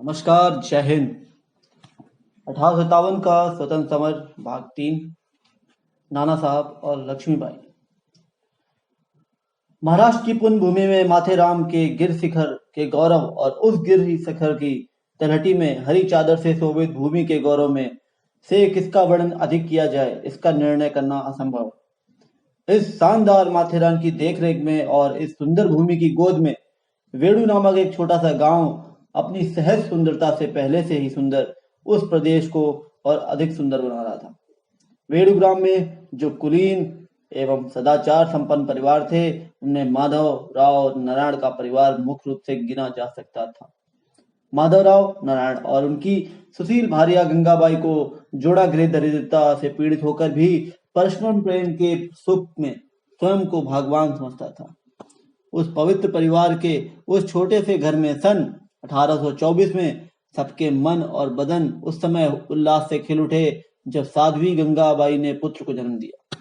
नमस्कार, जय हिंद। 1857 का स्वतंत्र समर भाग 3। नाना साहब और लक्ष्मीबाई। महाराष्ट्र की पुण्य भूमि में माथेरान के गिर शिखर के गौरव और उस गिर शिखर की तलहटी में हरी चादर से शोभित भूमि के गौरव में से किसका वर्णन अधिक किया जाए, इसका निर्णय करना असंभव। इस शानदार माथेरान की देखरेख में और इस सुंदर भूमि की गोद में वेणु नामक एक छोटा सा गांव अपनी सहज सुंदरता से पहले से ही सुंदर उस प्रदेश को और अधिक सुंदर बना रहा था। वेणु ग्राम में जो कुलीन एवं सदाचार संपन्न परिवार थे, उनमें माधव राव नारायण का परिवार मुख्य रूप से गिना जा सकता था। माधवराव नारायण और उनकी सुशील भार्या गंगाबाई को जोड़ा गृह दरिद्रता से पीड़ित होकर भी परस्पर प्रेम के सुख में स्वयं को भगवान समझता था। उस पवित्र परिवार के उस छोटे से घर में सन 1824 में सबके मन और बदन उस समय उल्लास से खिल उठे जब साध्वी गंगाबाई ने पुत्र को जन्म दिया।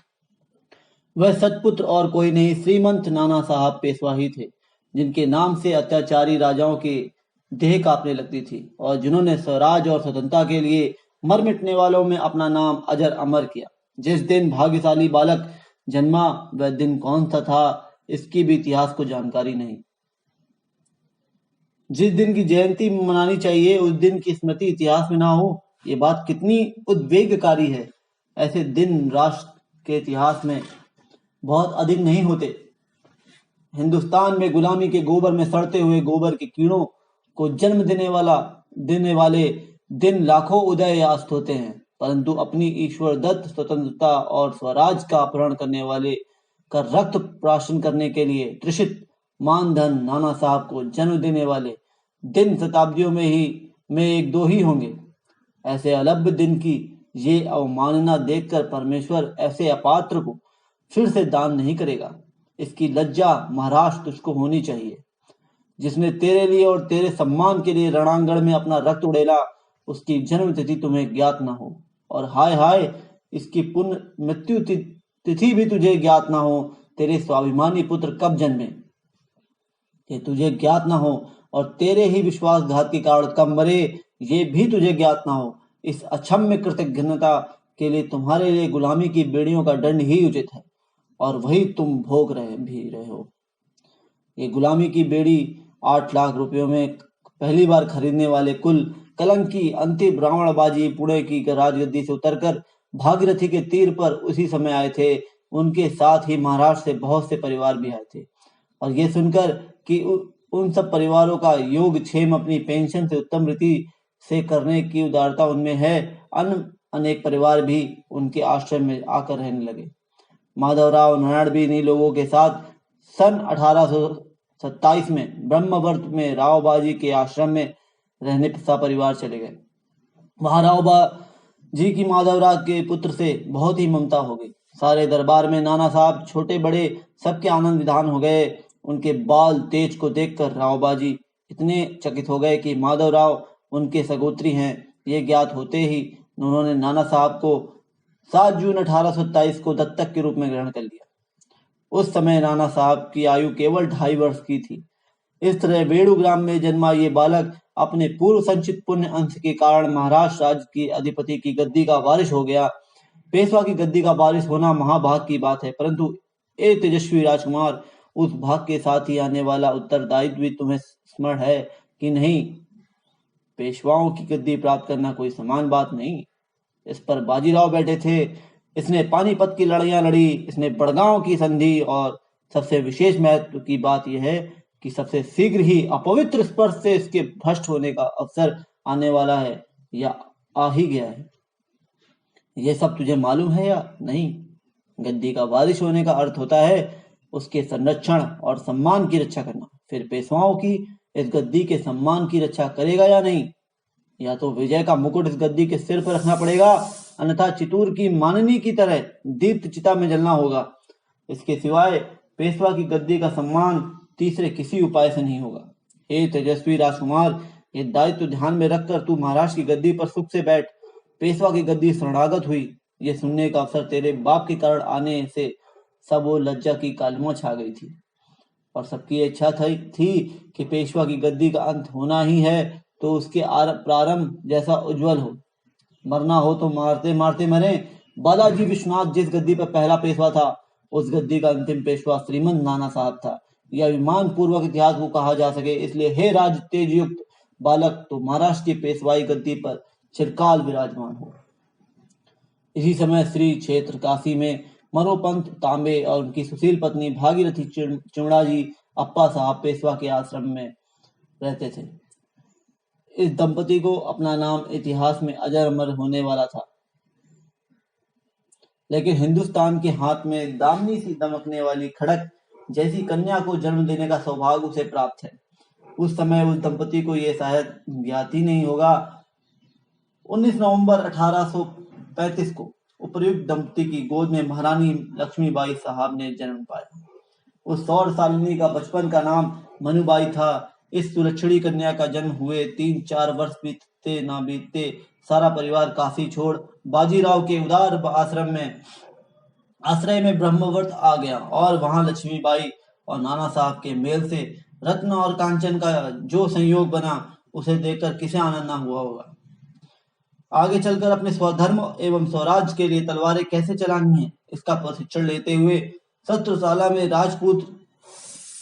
वह सतपुत्र और कोई नहीं, श्रीमंत नाना साहब पेशवा ही थे, जिनके नाम से अत्याचारी राजाओं की देह कांपने लगती थी और जिन्होंने स्वराज और स्वतंत्रता के लिए मर मिटने वालों में अपना नाम अजर अमर किया। जिस दिन भाग्यशाली बालक जन्मा, वह दिन कौन सा था, इसकी भी इतिहास को जानकारी नहीं। जिस दिन की जयंती मनानी चाहिए, उस दिन की स्मृति इतिहास में ना हो, ये बात कितनी उद्वेगकारी है। ऐसे दिन राष्ट्र के इतिहास में बहुत अधिक नहीं होते। हिंदुस्तान में गुलामी के गोबर में सड़ते हुए गोबर के कीड़ों को जन्म देने वाले दिन लाखों उदय या अस्त होते हैं, परंतु अपनी ईश्वर दत्त स्वतंत्रता और स्वराज का अपहरण करने वाले का रक्त प्राशन करने के लिए तृषित मानधन नाना साहब को जन्म देने वाले दिन शताब्दियों में एक दो ही होंगे। ऐसे अलभ्य दिन की ये अवमानना देखकर परमेश्वर ऐसे अपात्र को फिर से दान नहीं करेगा। इसकी लज्जा महाराष्ट्र तुझको होनी चाहिए, जिसने तेरे लिए और तेरे सम्मान के लिए रणांगण में अपना रक्त उड़ेला, उसकी जन्म तिथि तुम्हें ज्ञात न हो, और हाय हाय इसकी पुण्य मृत्यु तिथि भी तुझे ज्ञात ना हो। तेरे स्वाभिमानी पुत्र कब जन्मे, ये तुझे ज्ञात ना हो, और तेरे ही विश्वासघात के कारण कब मरे, ये भी तुझे ज्ञात ना हो। इस अक्षम्य कृतघ्नता के लिए तुम्हारे लिए गुलामी की बेड़ियों का दंड ही उचित है, और वही तुम भोग रहे हो। ये गुलामी की बेड़ी 8 लाख रुपयों में पहली बार खरीदने वाले कुल कलंकी अंतिम रावणबाजी पुणे की राजगद्दी से उतरकर भागीरथी के तीर पर उसी समय आए थे। उनके साथ ही महाराष्ट्र से बहुत से परिवार भी आए थे, और ये सुनकर कि उन सब परिवारों का योगक्षेम अपनी पेंशन से उत्तम रीति से करने की उदारता उनमें है, अनेक परिवार भी उनके आश्रम में आकर रहने लगे। माधवराव नारायण भी इन्हीं लोगों के साथ सन 1827 में ब्रह्मवर्त में रावबाजी के आश्रम में रहने परिवार चले गए। वहां रावबाजी की माधवराव के पुत्र से बहुत ही ममता हो गई। सारे दरबार में नाना साहब छोटे बड़े सबके आनंद विधान हो गए। उनके बाल तेज को देखकर रावबाजी इतने चकित हो गए कि माधवराव उनके सगोत्री हैं, ये ज्ञात होते ही उन्होंने नाना साहब को 7 जून 1827 को दत्तक के रूप में ग्रहण कर लिया। उस समय नाना साहब की आयु केवल 2.5 वर्ष की थी। इस तरह वेणु ग्राम में जन्मा ये बालक अपने पूर्व संचित पुण्य अंश के कारण महाराष्ट्र राज्य की अधिपति की गद्दी का वारिस हो गया। पेशवा की गद्दी का वारिस होना महाभाग की बात है, परंतु ए तेजस्वी राजकुमार, उस भाग के साथ ही आने वाला उत्तरदायित्व भी तुम्हें स्मरण है कि नहीं? पेशवाओं की गद्दी प्राप्त करना कोई समान बात नहीं। इस पर बाजीराव बैठे थे, इसने पानीपत की लड़ाइयां लड़ी, इसने बड़गांव की संधि, और सबसे विशेष महत्व की बात यह है कि सबसे शीघ्र ही अपवित्र स्पर्श से इसके भ्रष्ट होने का अवसर आने वाला है या आ ही गया है। यह सब तुझे मालूम है या नहीं? गद्दी का वारिस होने का अर्थ होता है उसके संरक्षण और सम्मान की रक्षा करना। फिर पेशवाओं की इस गद्दी के सम्मान की रक्षा करेगा या नहीं? या तो विजय का मुकुट इस गद्दी के सिर पर रखना पड़ेगा, अन्यथा चितूर की माननी की तरह दीप्त चिता में जलना होगा। इसके सिवाय पेशवा की गद्दी का सम्मान तीसरे किसी उपाय से नहीं होगा। हे तेजस्वी राजकुमार, ये दायित्व ध्यान में रखकर तू महाराष्ट्र की गद्दी पर सुख से बैठ। पेशवा की गद्दी शरणागत हुई, ये सुनने का अवसर तेरे बाप के कारण आने से सब वो लज्जा की कालिमा छा गई थी, और सबकी इच्छा थी कि पेशवा की गद्दी का अंत होना ही है, तो उसके प्रारंभ जैसा उज्जवल हो। मरना हो तो मारते मारते मरे। बालाजी विश्वनाथ जिस गद्दी पर पहला पेशवा था, उस गद्दी का अंतिम पेशवा श्रीमंत नाना साहब था। यह अभिमान पूर्वक इतिहास को कहा जा सके, इसलिए हे राज तेजयुक्त बालक, तो महाराष्ट्र की पेशवाई गद्दी पर चिरकाल विराजमान हो। इसी समय श्री क्षेत्र काशी में मनोपंत तांबे और उनकी सुशील पत्नी भागीरथी चिमड़ा जी अप्पा साहब पेशवा के आश्रम में रहते थे। इस दंपति को अपना नाम इतिहास में अजर अमर होने वाला था, लेकिन हिंदुस्तान के हाथ में दामिनी सी दमकने वाली खड़क जैसी कन्या को जन्म देने का सौभाग्य उसे प्राप्त है। उस समय उस दंपति को यह शायद ज्ञात ही नहीं होगा। 19 नवंबर 1835 को उपर्युक्त दंपति की गोद में महारानी लक्ष्मीबाई साहब ने जन्म पाया। उस 100 सालिनी का बचपन का नाम मनुबाई था। इस सुलक्षणी कन्या का जन्म हुए 3-4 वर्ष बीतते ना बीतते सारा परिवार काशी छोड़ बाजीराव के उदार आश्रय में ब्रह्मवर्त आ गया, और वहां लक्ष्मीबाई और नाना साहब के मेल से रत्न और कांचन का जो संयोग बना, उसे देखकर किसे आनंद ना हुआ होगा। आगे चलकर अपने स्वधर्म एवं स्वराज के लिए तलवारें कैसे चलानी है, इसका प्रशिक्षण लेते हुए सत्रशाला में राजपूत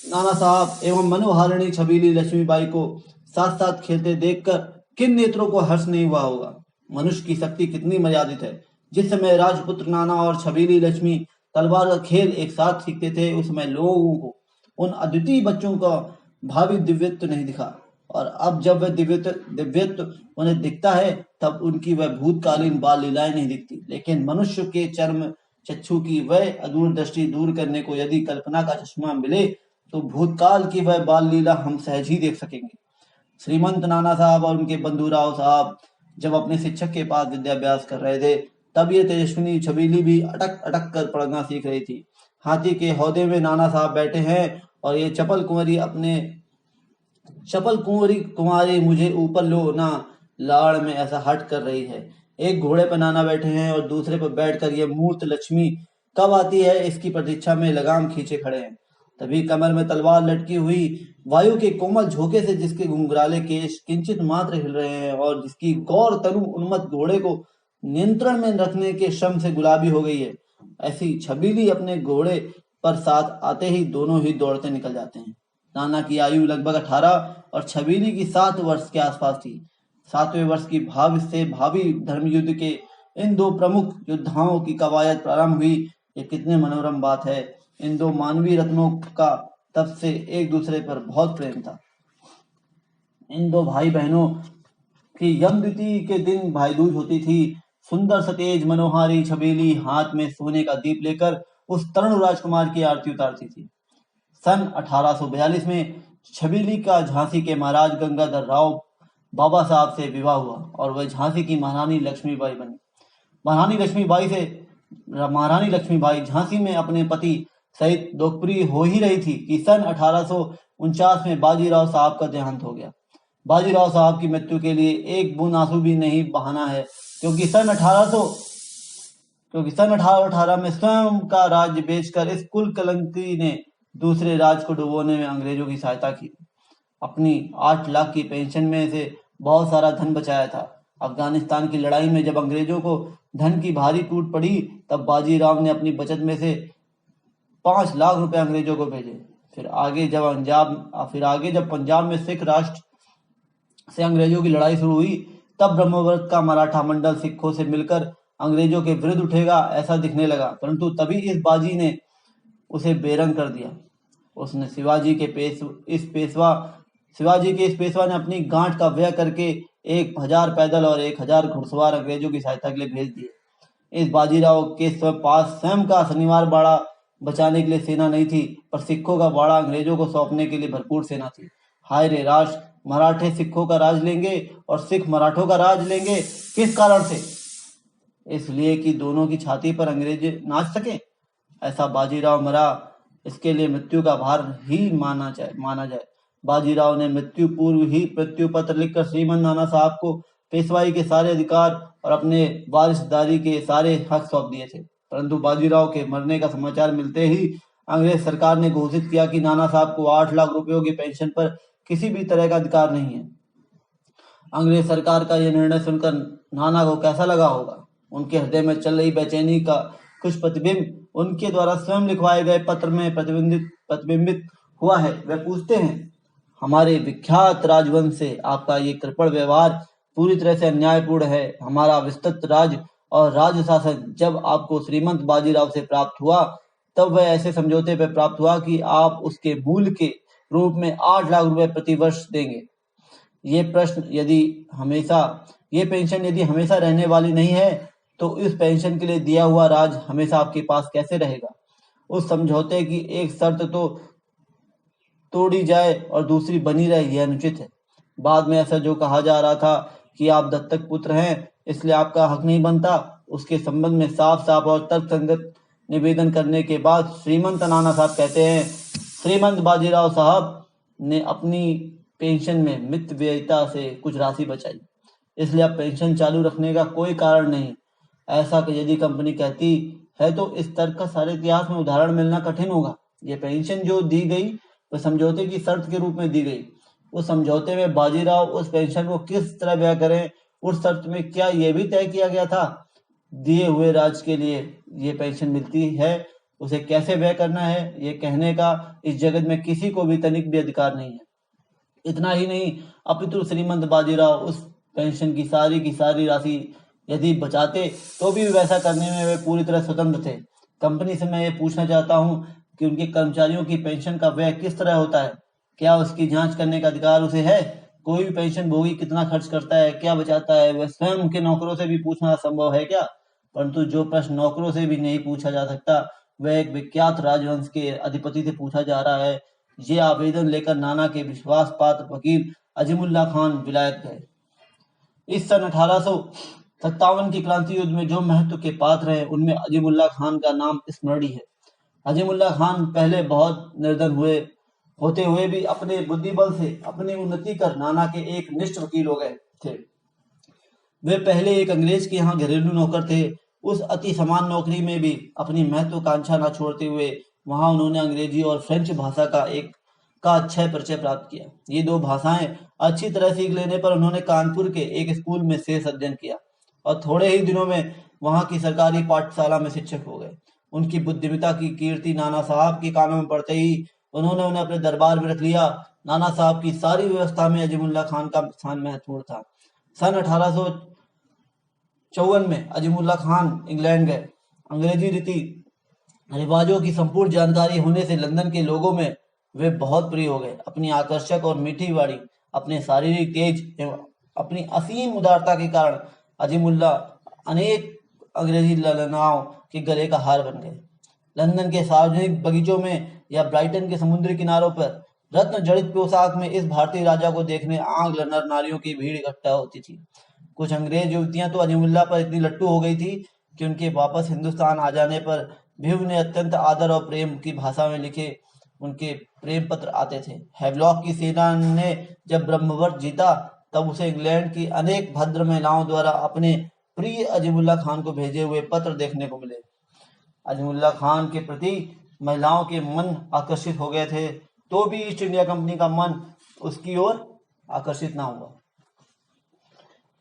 नाना साहब एवं मनोहारिणी छबीली लक्ष्मीबाई को साथ साथ खेलते देखकर किन नेत्रों को हर्ष नहीं हुआ होगा। मनुष्य की शक्ति कितनी मर्यादित है। जिस समय राजपुत्र नाना और छबीली लक्ष्मी तलवार का खेल एक साथ सीखते थे, उस समय लोगों को उन अद्वितीय बच्चों का भावी दिव्यत्व नहीं दिखा, और अब जब वह दिव्यत्व उन्हें दिखता है, तब उनकी वह भूतकालीन बाल लीलाएं नहीं दिखती। लेकिन मनुष्य के चर्म चक्षु की वह अदूर दृष्टि दूर करने को यदि कल्पना का चश्मा मिले, तो भूतकाल की वह बाल लीला हम सहज ही देख सकेंगे। श्रीमंत नाना साहब और उनके बंधुराव साहब जब अपने शिक्षक के पास विद्याभ्यास कर रहे थे, तब ये तेजस्विनी छबीली भी अटक अटक कर पढ़ना सीख रही थी। हाथी के हौदे में नाना साहब बैठे हैं, और ये चपल कुंवारी मुझे ऊपर लो ना लाड़ में ऐसा हट कर रही है। एक घोड़े पर नाना बैठे हैं और दूसरे पर बैठकर ये मूर्त लक्ष्मी कब आती है, इसकी प्रतीक्षा में लगाम खींचे खड़े हैं। तभी कमर में तलवार लटकी हुई वायु के कोमल झोंके से जिसके घुंघराले केश किंचित मात्र हिल रहे हैं, और जिसकी गौर तनु उन्मत्त घोड़े को नियंत्रण में रखने के श्रम से गुलाबी हो गई है, ऐसी छबीली अपने घोड़े पर साथ आते ही दोनों ही दौड़ते निकल जाते हैं। नाना की आयु लगभग 18 और छबीली की 7 वर्ष के आसपास थी। 7वें वर्ष की भावी धर्म युद्ध के इन दो प्रमुख योद्धाओं की कवायद प्रारंभ हुई। ये कितने मनोरम बात है। इन दो मानवीय रत्नों का तब से एक दूसरे पर बहुत प्रेम था। इन दो भाई बहनों की यमद्वितीया के दिन भाई दूज होती थी। सुंदर सतेज मनोहारी छबीली हाथ में सोने का दीप लेकर उस तरुण राजकुमार की आरती उतारती थी। सन 1842 में छबीली का झांसी के महाराज गंगाधर राव बाबा साहब से विवाह हुआ, और वह झांसी की महारानी लक्ष्मीबाई बनी। महारानी लक्ष्मीबाई झांसी में अपने पति सहित लोकप्रिय हो ही रही थी कि सन 1849 में बाजीराव साहब का देहांत हो गया। बाजीराव साहब की मृत्यु के लिए एक बूंद आंसू भी नहीं बहाना है, क्योंकि सन 1818 में स्वयं का राज्य बेचकर इस कुल कलंकी ने दूसरे राज को डुबोने में अंग्रेजों की सहायता की। अपनी 8 लाख की पेंशन में से बहुत सारा धन बचाया था। अफगानिस्तान की लड़ाई में जब अंग्रेजों को धन की भारी टूट पड़ी, तब बाजीराव ने अपनी बचत में से 5 लाख रुपए अंग्रेजों को भेजे। फिर आगे जब पंजाब में सिख राष्ट्र से अंग्रेजों की लड़ाई शुरू हुई, तब ब्रह्मवर्त का मराठा मंडल सिखों से मिलकर अंग्रेजों के विरुद्ध उठेगा ऐसा दिखने लगा, परंतु तभी इस बाजी ने उसे बेरंग कर दिया। उसने शिवाजी के इस पेशवा ने अपनी गांठ का व्यय करके 1000 पैदल और 1000 घुड़सवार अंग्रेजों की सहायता के लिए भेज दिए। इस बाजीराव के पास स्वयं का शनिवार बाड़ा बचाने के लिए सेना नहीं थी, पर सिखों का बाड़ा अंग्रेजों को सौंपने के लिए भरपूर सेना थी। हाय रे राष्ट्र, मराठे सिखों का राज लेंगे और सिख मराठों का राज लेंगे। किस कारण से? इसलिए कि दोनों की छाती पर अंग्रेज नाच सके। ऐसा बाजीराव मरा, इसके लिए मृत्यु का भार ही माना जाए। बाजीराव ने मृत्यु पूर्व ही मृत्यु पत्र लिखकर श्रीमंत नाना साहब को पेशवाई के सारे अधिकार और अपने वारिसदारी के सारे हक सौंप दिए थे, परंतु बाजीराव के मरने का समाचार मिलते ही अंग्रेज सरकार ने घोषित किया कि नाना साहब को 8 लाख रुपयों की पेंशन पर किसी भी तरह का अधिकार नहीं है। अंग्रेज सरकार का यह निर्णय सुनकर नाना को कैसा लगा होगा। उनके हृदय में चल रही बेचैनी का कुछ प्रतिबिंब उनके द्वारा स्वयं लिखवाए गए पत्र में प्रतिबिंबित हुआ है। वह पूछते हैं, हमारे विख्यात राजवंश से आपका ये कृपण व्यवहार पूरी तरह से अन्यायपूर्ण है। हमारा विस्तृत राज और राज्य शासन जब आपको श्रीमंत बाजीराव से प्राप्त हुआ, तब वह ऐसे समझौते पर प्राप्त हुआ कि आप उसके मूल के रूप में 8 लाख रुपए प्रति वर्ष देंगे। ये पेंशन यदि हमेशा रहने वाली नहीं है, तो इस पेंशन के लिए दिया हुआ राज हमेशा आपके पास कैसे रहेगा। उस समझौते की एक शर्त तो तोड़ी जाए और दूसरी बनी रहे, यह अनुचित है। बाद में ऐसा जो कहा जा रहा था कि आप दत्तक पुत्र हैं, इसलिए आपका हक नहीं बनता, उसके संबंध में साफ साफ और तर्कसंगत निवेदन करने के बाद श्रीमंत नाना साहब कहते हैं, श्रीमंत बाजीराव साहब ने अपनी पेंशन में मितव्ययिता से कुछ राशि बचाई, इसलिए अब पेंशन चालू रखने का कोई कारण नहीं। ऐसा कि यदि कंपनी कहती है तो इस तर्क का सारे इतिहास में उदाहरण मिलना कठिन होगा। ये पेंशन जो दी गई वह समझौते की शर्त के रूप में दी गई। उस समझौते में बाजीराव उस पेंशन को किस तरह व्यय करें, उस शर्त में क्या यह भी तय किया गया था दिए हुए राज के लिए ये पेंशन मिलती है, उसे कैसे व्यय करना है, ये कहने का इस जगत में किसी को भी तनिक भी अधिकार नहीं है। इतना ही नहीं, अपितु श्रीमंत बाजीराव उस पेंशन की सारी राशि यदि बचाते तो भी वैसा करने में वे पूरी तरह स्वतंत्र थे। कंपनी से मैं ये पूछना चाहता हूँ कि उनके कर्मचारियों की पेंशन का व्यय किस तरह होता है, क्या उसकी जांच करने का अधिकार उसे है। कोई भी पेंशन भोगी कितना खर्च करता है, क्या बचाता है, वह स्वयं उनके नौकरों से भी पूछना संभव है क्या। परंतु जो प्रश्न नौकरों से भी नहीं पूछा जा सकता, वह एक विख्यात राजवंश के अधिपति से पूछा जा रहा है। ये आवेदन लेकर नाना के विश्वास पात्र वकील अजीमुल्ला खान विलायत गए। इस सन 1857 की क्रांति युद्ध में जो महत्व के पात्र हैं, उनमें अजीमुल्ला खान का नाम स्मरणीय है। अजीमुल्ला खान पहले बहुत निर्धन होते हुए भी अपने बुद्धिबल से अपनी उन्नति कर नाना के एक निष्ठ वकील हो गए थे। वे पहले एक अंग्रेज के यहाँ घरेलू नौकर थे। उस अति समान नौकरी में भी अपनी महत्वाकांक्षा न छोड़ते हुए वहां उन्होंने अंग्रेजी और फ्रेंच भाषा का अच्छा परिचय प्राप्त किया। ये 2 भाषाएं अच्छी तरह सीख लेने पर उन्होंने कानपुर के एक स्कूल में शेष अध्ययन किया और थोड़े ही दिनों में वहां की सरकारी पाठशाला में शिक्षक हो गए। उनकी बुद्धिमत्ता की कीर्ति नाना साहब के कानों में पड़ते ही उन्होंने उन्हें अपने दरबार में रख लिया। नाना साहब की सारी व्यवस्था में अजीमुल्ला खान का स्थान महत्वपूर्ण था। सन 1854 में अजीमुल्ला खान इंग्लैंड गए। अंग्रेजी रीति रिवाजों की संपूर्ण जानकारी होने से लंदन के लोगों में वे बहुत प्रिय हो गए। अपनी आकर्षक और मीठी वाणी, अपने शारीरिक तेज एवं अपनी असीम उदारता के कारण अजीमुल्ला अनेक अंग्रेजी ललनाओं के गले का हार बन गए। लंदन के सार्वजनिक बगीचों में या ब्राइटन के समुद्री किनारों पर रत्न जड़ित पोशाक में इस भारतीय राजा को देखने आंग नर नारियों की भीड़ इकट्ठा होती थी। कुछ अंग्रेज युवतियां तो अजीमुल्ला पर इतनी लट्टू हो गई थी कि उनके वापस हिंदुस्तान आ जाने पर भी उन्हें अत्यंत आदर और प्रेम की भाषा में लिखे उनके प्रेम पत्र आते थे। हैवलॉक की सेना ने जब ब्रह्मवर्त जीता, तब उसे इंग्लैंड की अनेक भद्र महिलाओं द्वारा अपने प्रिय अजीमुल्ला खान को भेजे हुए पत्र देखने को मिले। अजीमुल्ला खान के प्रति महिलाओं के मन आकर्षित हो गए थे, तो भी ईस्ट इंडिया कंपनी का मन उसकी ओर आकर्षित ना हुआ।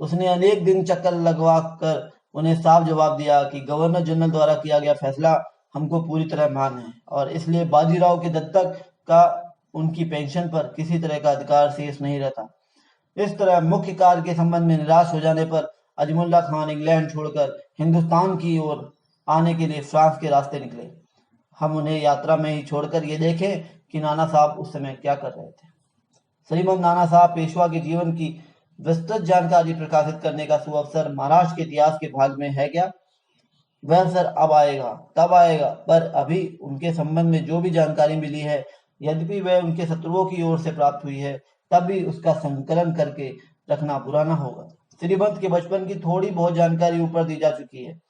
उसने अनेक दिन चक्कर लगवा कर उन्हें साफ जवाब दिया कि गवर्नर जनरल द्वारा किया गया फैसला हमको पूरी तरह मान्य है और इसलिए बाजीराव के दत्तक का उनकी पेंशन पर किसी तरह का अधिकार शेष नहीं रहता। इस तरह मुख्य कार्य के संबंध में निराश हो जाने पर अजीमुल्ला खान इंग्लैंड छोड़कर हिंदुस्तान की ओर आने के लिए फ्रांस के रास्ते निकले। हम उन्हें यात्रा में ही छोड़कर ये देखें कि नाना साहब उस समय क्या कर रहे थे। श्रीमंत नाना साहब पेशवा के जीवन की विस्तृत जानकारी प्रकाशित करने का सुअवसर महाराष्ट्र के इतिहास के भाग में है क्या? वह अवसर अब आएगा, तब आएगा, पर अभी उनके संबंध में जो भी जानकारी मिली है, यद्यपि वह उनके शत्रुओं की ओर से प्राप्त हुई है, तब भी उसका संकलन करके रखना बुरा न होगा। श्रीमंत के बचपन की थोड़ी बहुत जानकारी ऊपर दी जा चुकी है।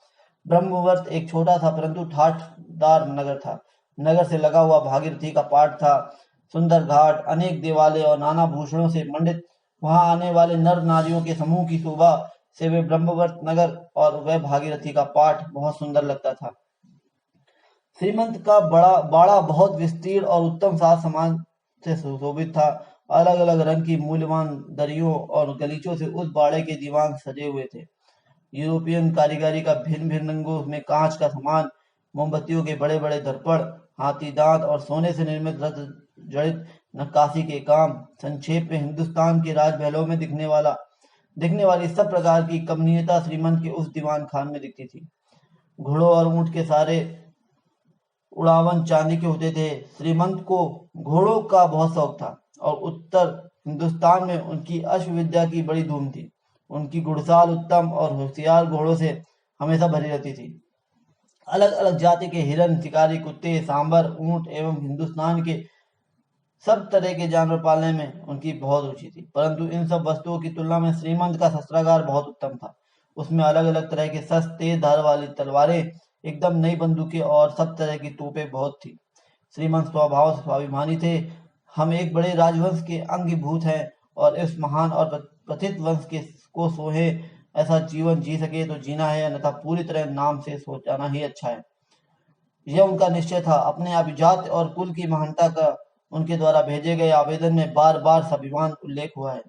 ब्रह्मवर्त एक छोटा था परंतु ठाठदार नगर था। नगर से लगा हुआ भागीरथी का पाठ था। सुंदर घाट, अनेक देवालय और नाना भूषणों से मंडित वहां आने वाले नर नारियों के समूह की शोभा से वे ब्रह्मवर्त नगर और वह भागीरथी का पाठ बहुत सुंदर लगता था। श्रीमंत का बाड़ा बहुत विस्तीर्ण और उत्तम साज सामान से सुशोभित था। अलग अलग रंग की मूल्यवान दरियों और गलीचों से उस बाड़े के दीवान सजे हुए थे। यूरोपियन कारीगरी का भिन्न भिन्न रंगों में कांच का सामान, मोमबत्तियों के बड़े बड़े दर्पण, हाथी दांत और सोने से निर्मित रत्न जड़ित नक्काशी के काम, संक्षेप में हिंदुस्तान के राजमहलों में दिखने वाली सब प्रकार की कमनीयता श्रीमंत के उस दीवान खान में दिखती थी। घोड़ों और ऊंट के सारे उड़ावन चांदी के होते थे। श्रीमंत को घोड़ों का बहुत शौक था और उत्तर हिंदुस्तान में उनकी अश्वविद्या की बड़ी धूम थी। उनकी घुड़साल उत्तम और होशियार घोड़ों से हमेशा भरी रहती थी। अलग अलग जाति के हिरन, शिकारी कुत्ते, सांबर, ऊंट एवं हिंदुस्तान के सब तरह के जानवर पालने में उनकी बहुत रुचि थी। परंतु इन सब वस्तुओं की तुलना में श्रीमंत का शस्त्रागार बहुत उत्तम था। उसमें अलग अलग तरह के शस्त्र, तेज धार वाली तलवारें, एकदम नई बंदूकें और सब तरह की तोपें बहुत थी। श्रीमंत स्वभाव से स्वाभिमानी थे। हम एक बड़े राजवंश के अंगीभूत हैं और इस महान और प्रथित वंश के को सोहे ऐसा जीवन जी सके तो जीना है, अन्यथा पूरी तरह नाम से सो जाना ही अच्छा है। यह उनका निश्चय था। अपने अभिजात और कुल की महानता का उनके द्वारा भेजे गए आवेदन में बार बार स्वाभिमान उल्लेख हुआ है।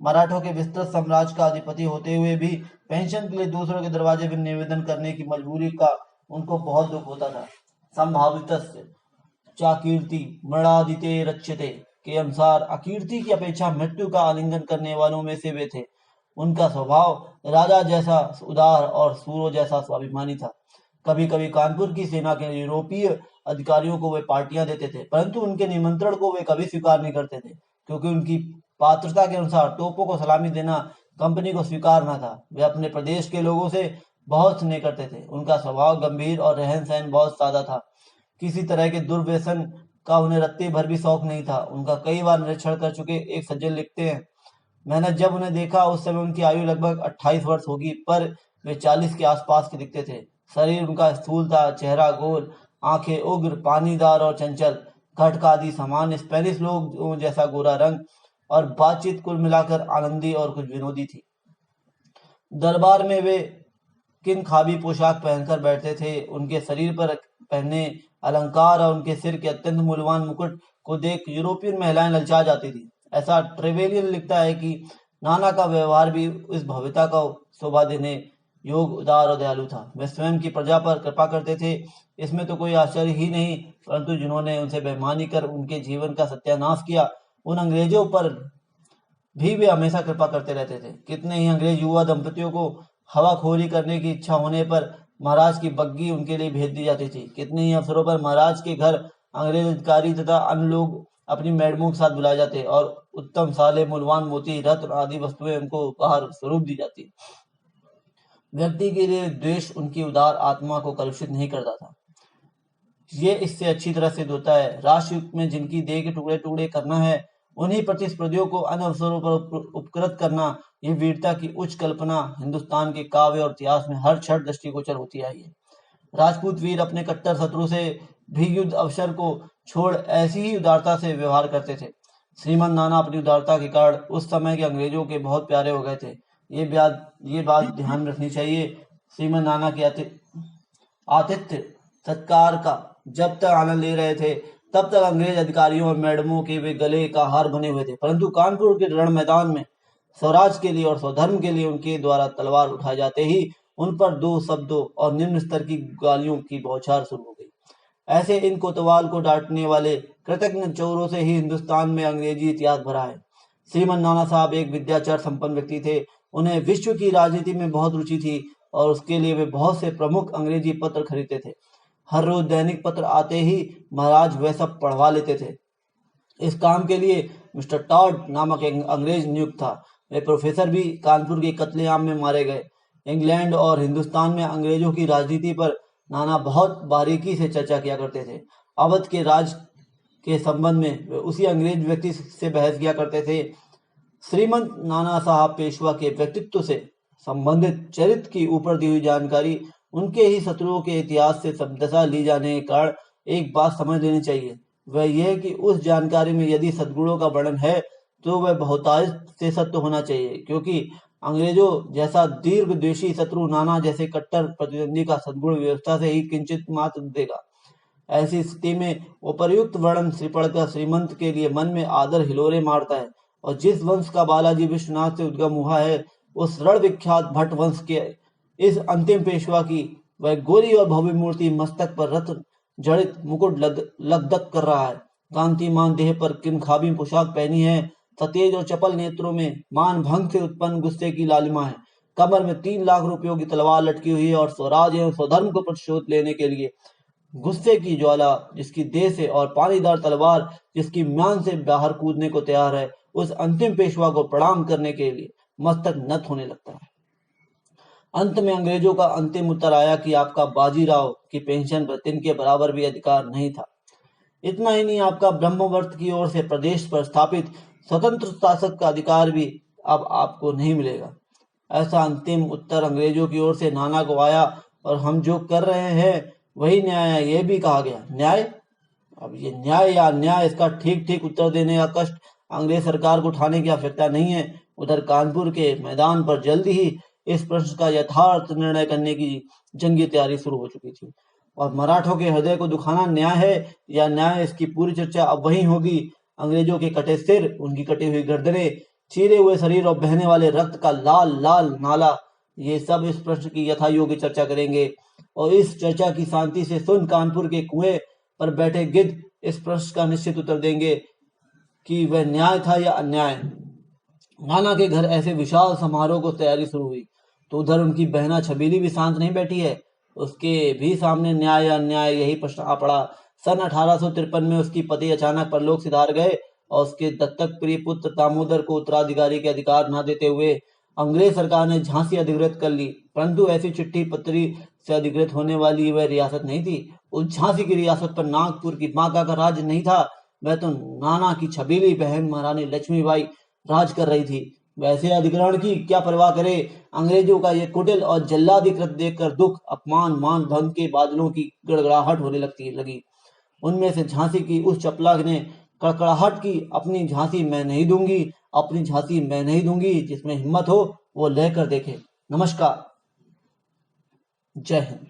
मराठों के विस्तृत साम्राज्य का अधिपति होते हुए भी पेंशन के लिए दूसरों के दरवाजे पर निवेदन करने की मजबूरी का उनको बहुत दुख होता था। संभावितस्य चाकीर्ति मृणादिते रच्यते के अनुसार अकीर्ति की अपेक्षा मृत्यु का आलिंगन करने वालों में से वे थे। उनका स्वभाव राजा जैसा उदार और सूरों जैसा स्वाभिमानी था। कभी कभी कानपुर की सेना के यूरोपीय अधिकारियों को वे पार्टियां देते थे, परंतु उनके निमंत्रण को वे कभी स्वीकार नहीं करते थे, क्योंकि उनकी पात्रता के अनुसार तोपों को सलामी देना कंपनी को स्वीकार न था। वे अपने प्रदेश के लोगों से बहुत स्नेह करते थे। उनका स्वभाव गंभीर और रहन सहन बहुत सादा था। किसी तरह के दुर्व्यसन का उन्हें रत्ती भर भी शौक नहीं था। उनका कई बार निरीक्षण कर चुके एक सज्जन लिखते हैं, मैंने जब उन्हें देखा उस समय उनकी आयु लगभग 28 वर्ष होगी, पर वे 40 के आसपास के दिखते थे। शरीर उनका स्थूल था, चेहरा गोल, आंखें उग्र, पानीदार और चंचल, घटक आदि सामान्य स्पेनिश लोग जैसा गोरा रंग और बातचीत कुल मिलाकर आनंदी और कुछ विनोदी थी। दरबार में वे किन खाबी पोशाक पहनकर बैठते थे। उनके शरीर पर पहने अलंकार और उनके सिर के अत्यंत मूल्यवान मुकुट को देख यूरोपियन महिलाएं ललचा जाती थी। ऐसा ट्रेवेलियन लिखता है कि नाना का व्यवहार भी इस भव्यता का शोभा देने योग, उदार और दयालु था। वे स्वयं की प्रजा पर कृपा करते थे, इसमें तो कोई आश्चर्य ही नहीं, परंतु जिन्होंने उनसे बेईमानी कर उनके जीवन का सत्यानाश किया, उन अंग्रेजों पर भी वे हमेशा कृपा करते रहते थे। कितने ही अंग्रेज युवा दंपतियों को हवाखोरी करने की इच्छा होने पर महाराज की बग्गी उनके लिए भेज दी जाती थी। कितने ही अवसरों पर महाराज के घर अंग्रेज अधिकारी तथा अन्य लोग अपनी मैडमों के साथ बुलाए जाते और उत्तम साले, मूल्यवान मोती, रत्न आदि वस्तुएं उनको उपहार स्वरूप दी जाती। व्यक्ति के लिए द्वेष उनकी उदार आत्मा को कलुषित नहीं करता था। ये इससे अच्छी तरह सिद्ध होता है। राष्ट्रयुग में जिनकी देह के टुकड़े टुकड़े करना है, उन्हीं प्रतिस्पर्धियों को अन्य अवसरों पर उपकृत करना, ये वीरता की उच्च कल्पना हिंदुस्तान के काव्य और इतिहास में हर क्षण दृष्टिगोचर होती आई है। राजपूत वीर अपने कट्टर शत्रु से भी युद्ध अवसर को छोड़ ऐसी ही उदारता से व्यवहार करते थे। श्रीमंत नाना अपनी उदारता के कारण उस समय के अंग्रेजों के बहुत प्यारे हो गए थे। ये बात ध्यान में रखनी चाहिए। श्रीमंत नाना के आतिथ्य सत्कार का जब तक आनंद ले रहे थे, तब तक अंग्रेज अधिकारियों और मैडमों के वे गले का हार बने हुए थे, परंतु कानपुर के रण मैदान में स्वराज के लिए और स्वधर्म के लिए उनके द्वारा तलवार उठाए जाते ही उन पर दो शब्दों और निम्न स्तर की गालियों की बौछार शुरू हो गई। ऐसे इन कोतवाल को डांटने वाले कृतज्ञ चोरों से ही हिंदुस्तान में अंग्रेजी इतिहास भरा है। श्रीमंत नाना साहब एक विद्याचार संपन्न व्यक्ति थे। उन्हें विश्व की राजनीति में बहुत रुचि थी और उसके लिए वे बहुत से प्रमुख अंग्रेजी पत्र खरीदते थे। हर रोज दैनिक पत्र आते ही महाराज वह सब पढ़वा लेते थे। इस काम के लिए मिस्टर टॉड नामक एक अंग्रेज नियुक्त था। वे प्रोफेसर भी कानपुर के कत्लेआम में मारे गए। इंग्लैंड और हिंदुस्तान में अंग्रेजों की राजनीति पर नाना बहुत बारीकी से चर्चा किया करते थे। अवध के राज के संबंध में वे उसी अंग्रेज व्यक्ति से बहस किया करते थे। श्रीमंत नाना साहब पेशवा के व्यक्तित्व से संबंधित चरित्र की ऊपर दी हुई जानकारी उनके ही शत्रुओं के इतिहास से शब्दशः ली जाने के कारण एक बात समझ लेनी चाहिए, वह यह कि उस जानकारी में यदि सद्गुणों का वर्णन है तो वह बहुतायत से सत्य होना चाहिए, क्योंकि अंग्रेजों जैसा दीर्घद्वेषी शत्रु नाना जैसे कट्टर प्रतिद्वंदी का सद्गुण व्यवस्था से ही किंचित मात्र देगा। ऐसी स्थिति में उपर्युक्त वर्णन श्रीपड़ श्रीमंत के लिए मन में आदर हिलोरे मारता है। और जिस वंश का बालाजी विश्वनाथ से उद्गम हुआ है, उस रण विख्यात भट्ट वंश के इस अंतिम पेशवा की वह गोरी और भव्य मूर्ति मस्तक पर रत्न जड़ित मुकुट लकदक कर रहा है। कांतिमान देह पर किनखाबी पोशाक पहनी है, सतेज और चपल नेत्रों में मान भंग से उत्पन्न गुस्से की लालिमा है। कमर में 3 लाख रुपयों की तलवार लटकी हुई है और स्वराज एवं स्वधर्म को प्रतिशोध लेने के लिए गुस्से की ज्वाला जिसकी देह से और पानीदार तलवार जिसकी म्यान से बाहर कूदने को तैयार है, उस अंतिम पेशवा को प्रणाम करने के लिए मस्तक नत होने लगता है। अंत में अंग्रेजों का अंतिम उत्तर आया कि आपका बाजीराव की पेंशन पर तिनके बराबर भी अधिकार नहीं था। इतना ही नहीं, आपका ब्रह्मवर्त की ओर से प्रदेश पर स्थापित स्वतंत्र शासक का अधिकार भी अब आपको नहीं मिलेगा। ऐसा अंतिम उत्तर अंग्रेजों की ओर से नाना को आया और हम जो कर रहे हैं वही न्याय है, यह भी कहा गया। न्याय? अब ये न्याय या अन्याय, इसका ठीक ठीक उत्तर देने का कष्ट अंग्रेज सरकार को उठाने की आवश्यकता नहीं है। उधर कानपुर के मैदान पर जल्दी ही इस प्रश्न का यथार्थ निर्णय करने की जंगी तैयारी शुरू हो चुकी थी। और मराठों के हृदय को दुखाना न्याय है या न्याय, इसकी पूरी चर्चा अब वही होगी। अंग्रेजों के कटे सिर, उनकी कटी हुई गर्दनें, चीरे हुए शरीर और बहने वाले रक्त का लाल लाल नाला, ये सब इस प्रश्न की यथा योग्य चर्चा करेंगे। और इस चर्चा की शांति से सुन कानपुर के कुएं पर बैठे गिद्ध इस प्रश्न का निश्चित उत्तर देंगे कि वह न्याय था या अन्याय। नाना के घर ऐसे विशाल समारोह को तैयारी शुरू हुई तो उधर उनकी बहना छबीली भी शांत नहीं बैठी है। उसके भी सामने न्याय या अन्याय यही प्रश्न आ पड़ा। सन 1853 में उसकी पति अचानक परलोक सिधार गए और उसके दत्तक प्रिय पुत्र दामोदर को उत्तराधिकारी के अधिकार न देते हुए अंग्रेज सरकार ने झांसी अधिकृत कर ली। परंतु ऐसी चिट्ठी पत्री से अधिकृत होने वाली वह रियासत नहीं थी। उस झांसी की रियासत पर नागपुर की माका का राज नहीं था, वह तो नाना की छबीली बहन महारानी लक्ष्मीबाई राज कर रही थी। वैसे अधिग्रहण की क्या परवाह करे। अंग्रेजों का ये कुटिल और जल्लाधिकृत देखकर दुख, अपमान, मान भंग के बादलों की गड़गड़ाहट होने लगी। उनमें से झांसी की उस चपला ने कड़कड़ाहट की, अपनी झांसी मैं नहीं दूंगी, अपनी झांसी मैं नहीं दूंगी। जिसमें हिम्मत हो वो लेकर देखे। नमस्कार, जय हिंद।